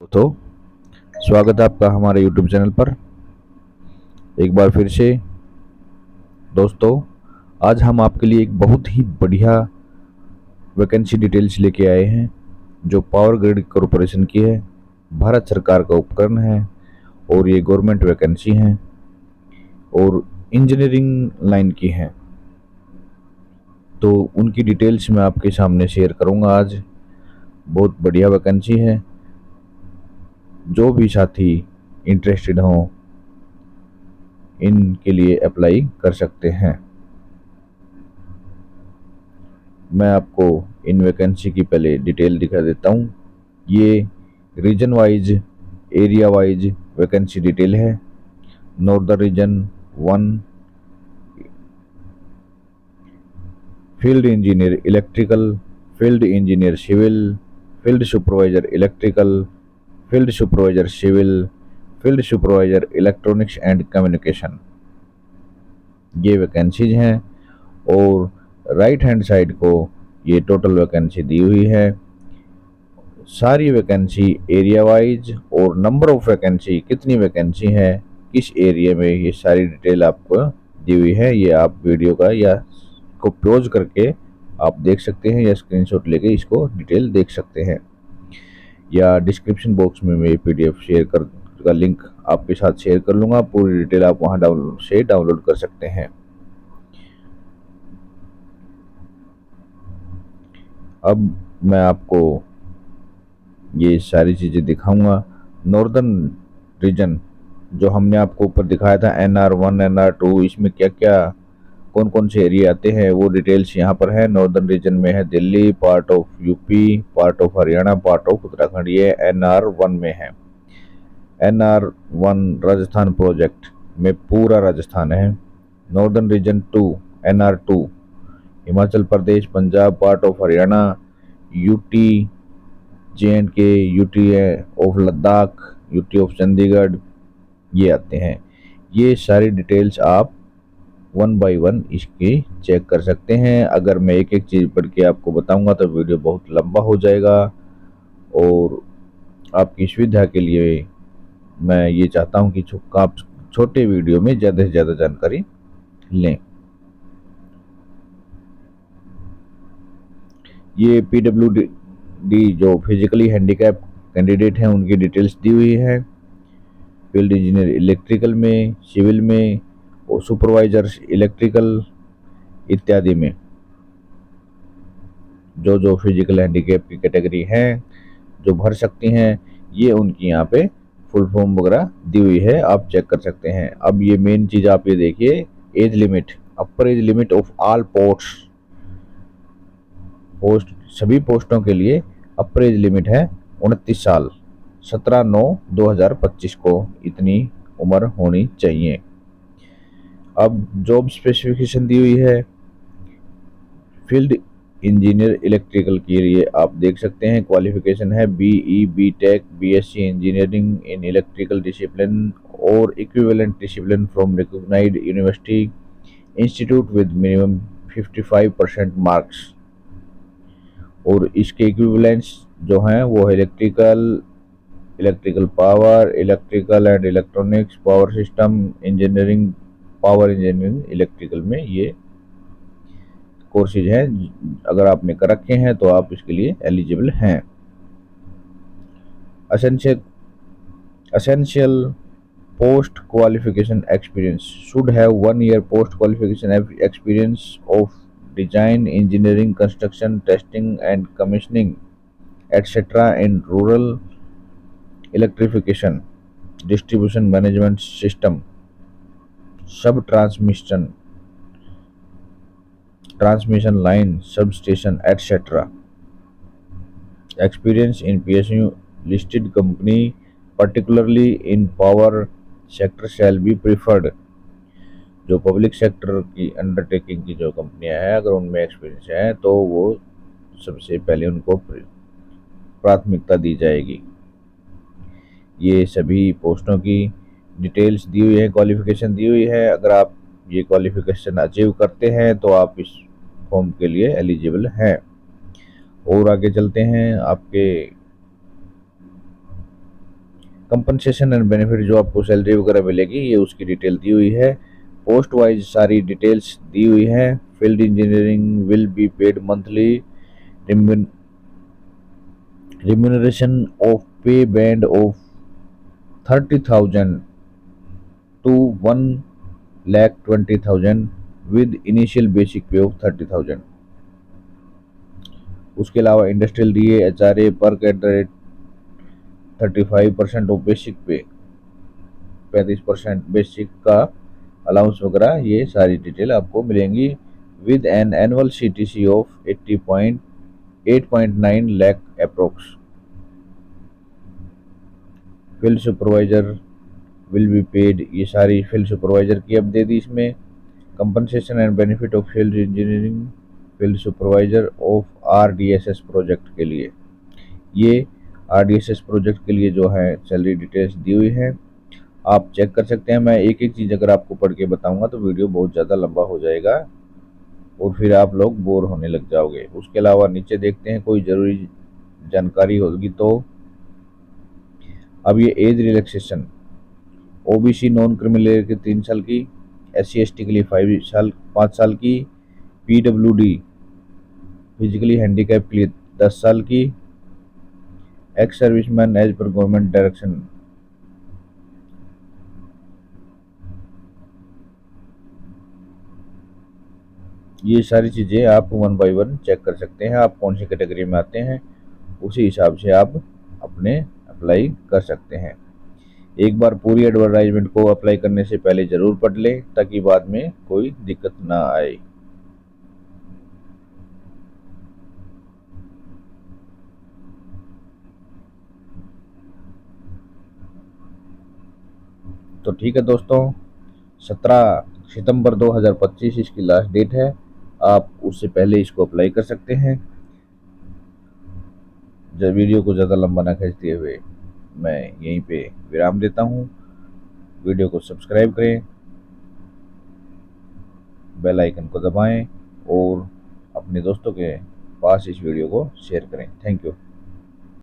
तो स्वागत है आपका हमारे YouTube चैनल पर एक बार फिर से। दोस्तों, आज हम आपके लिए एक बहुत ही बढ़िया वैकेंसी डिटेल्स लेके आए हैं जो पावर ग्रिड कॉरपोरेशन की है। भारत सरकार का उपकरण है और ये गवर्नमेंट वैकेंसी है और इंजीनियरिंग लाइन की है। तो उनकी डिटेल्स मैं आपके सामने शेयर करूंगा आज। बहुत बढ़िया वैकेंसी है। जो भी साथी इंटरेस्टेड हों इनके लिए अप्लाई कर सकते हैं। मैं आपको इन वैकेंसी की पहले डिटेल दिखा देता हूँ। ये region wise, area wise vacancy detail है। Northern region 1, field engineer electrical, field engineer civil, field supervisor electrical, field supervisor civil, field supervisor electronics and communication, ये वैकेंसीज हैं। और राइट हैंड साइड को ये टोटल वैकेंसी दी हुई है। सारी vacancy area wise और नंबर ऑफ वैकेंसी, कितनी वैकेंसी है किस एरिया में, ये सारी डिटेल आपको दी हुई है। ये आप वीडियो का या को पॉज करके आप देख सकते हैं या स्क्रीनशॉट लेके इसको डिटेल देख सकते हैं, या डिस्क्रिप्शन बॉक्स में मैं PDF शेयर कर का लिंक आपके साथ शेयर कर लूँगा। पूरी डिटेल आप वहाँ डाउनलोड कर सकते हैं। अब मैं आपको ये सारी चीज़ें दिखाऊंगा। नॉर्दर्न रीजन जो हमने आपको ऊपर दिखाया था NR1 NR2, इसमें क्या क्या कौन कौन से एरिया आते हैं वो डिटेल्स यहाँ पर है। नॉर्दर्न रीजन में है Delhi, part of UP, part of Haryana, part of Uttarakhand, ये NR1 में है। NR1 राजस्थान प्रोजेक्ट में पूरा राजस्थान है। Northern reason 2 NR2 Himachal Pradesh, Punjab, part of Haryana, UT, JNK, UT of Ladakh, UT of Chandigarh, ये आते हैं। ये सारी डिटेल्स आप 1 बाय 1 इसकी चेक कर सकते हैं। अगर मैं एक एक चीज़ पढ़ के आपको बताऊंगा तो वीडियो बहुत लंबा हो जाएगा, और आपकी सुविधा के लिए मैं ये चाहता हूं कि आप छोटे वीडियो में ज़्यादा से ज़्यादा जानकारी लें। ये PWD जो फिजिकली हैंडीकैप कैंडिडेट हैं उनकी डिटेल्स दी हुई है। फील्ड इंजीनियर इलेक्ट्रिकल में, सिविल में और सुपरवाइजर इलेक्ट्रिकल इत्यादि में जो जो फिजिकल हैंडीकैप की कैटेगरी हैं जो भर सकती हैं, ये उनकी यहाँ पे फुल फॉर्म वगैरह दी हुई है, आप चेक कर सकते हैं। अब ये मेन चीज़ आप ये देखिए, age limit, upper age limit of all post, सभी पोस्टों के लिए अपर एज लिमिट है 29 साल। 17/9/2025 को इतनी उम्र होनी चाहिए। अब जॉब स्पेसिफिकेशन दी हुई है। फील्ड इंजीनियर इलेक्ट्रिकल के लिए आप देख सकते हैं क्वालिफिकेशन है BE BTech BSc engineering in electrical discipline और equivalent discipline from recognised university institute with minimum 55% marks. और इसके इक्विवेलेंट्स जो हैं वो electrical power, electrical and electronics, power system engineering, power engineering electrical में ये कोर्सेज हैं। अगर आपने कर रखे हैं तो आप इसके लिए एलिजिबल हैं। Essential post qualification experience should have 1 year post qualification experience of design, engineering, construction, testing and commissioning etcetera in rural electrification, distribution management system, sub transmission line, sub station etcetera. Experience in PSU listed company, particularly in power sector, shall be preferred। जो public sector की undertaking की जो कंपनियां हैं अगर उनमें experience है तो वो सबसे पहले उनको प्राथमिकता दी जाएगी। ये सभी पोस्टों की डिटेल्स दी हुई है, क्वालिफिकेशन दी हुई है। अगर आप ये क्वालिफिकेशन अचीव करते हैं तो आप इस फॉर्म के लिए एलिजिबल हैं। और आगे चलते हैं। आपके कंपनसेशन एंड बेनिफिट, जो आपको सैलरी वगैरह मिलेगी ये उसकी डिटेल दी हुई है। पोस्ट वाइज सारी डिटेल्स दी हुई है। Field engineering will be paid monthly. remuneration of pay band of 30,000 to 1,20,000 with initial basic pay of 30,000। उसके अलावा industrial DA HRA work at the rate 35% of basic पे, 35% बेसिक का allowance वगैरह, ये सारी डिटेल आपको मिलेंगी with an annual CTC of 8.9 lakh approx. Field supervisor will be paid, ये सारी फील्ड सुपरवाइजर की अब दे दी इसमें। Compensation and benefit of field engineering field supervisor of RDSS project के लिए, ये RDSS प्रोजेक्ट के लिए जो है सैलरी डिटेल्स दी हुई है, आप चेक कर सकते हैं। मैं एक एक चीज़ अगर आपको पढ़ के बताऊंगा तो वीडियो बहुत ज़्यादा लंबा हो जाएगा और फिर आप लोग बोर होने लग जाओगे। उसके अलावा नीचे देखते हैं कोई ज़रूरी जानकारी होगी तो अब ये age relaxation, OBC non criminal के 3 साल की, SC/ST के लिए 5 साल की, PWD फिजिकली हैंडीकैप के लिए 10 साल की, एक्स सर्विसमैन एज पर गवर्नमेंट डायरेक्शन, ये सारी चीज़ें आप 1 बाय 1 चेक कर सकते हैं। आप कौन सी कैटेगरी में आते हैं उसी हिसाब से आप अपने अप्लाई कर सकते हैं। एक बार पूरी एडवर्टाइजमेंट को अप्लाई करने से पहले ज़रूर पढ़ लें ताकि बाद में कोई दिक्कत ना आए। तो ठीक है दोस्तों, 17 सितंबर 2025 इसकी लास्ट डेट है। आप उससे पहले इसको अप्लाई कर सकते हैं। जब वीडियो को ज़्यादा लंबा ना खींचते हुए मैं यहीं पे विराम देता हूँ। वीडियो को सब्सक्राइब करें, बेल आइकन को दबाएं और अपने दोस्तों के पास इस वीडियो को शेयर करें। Thank you.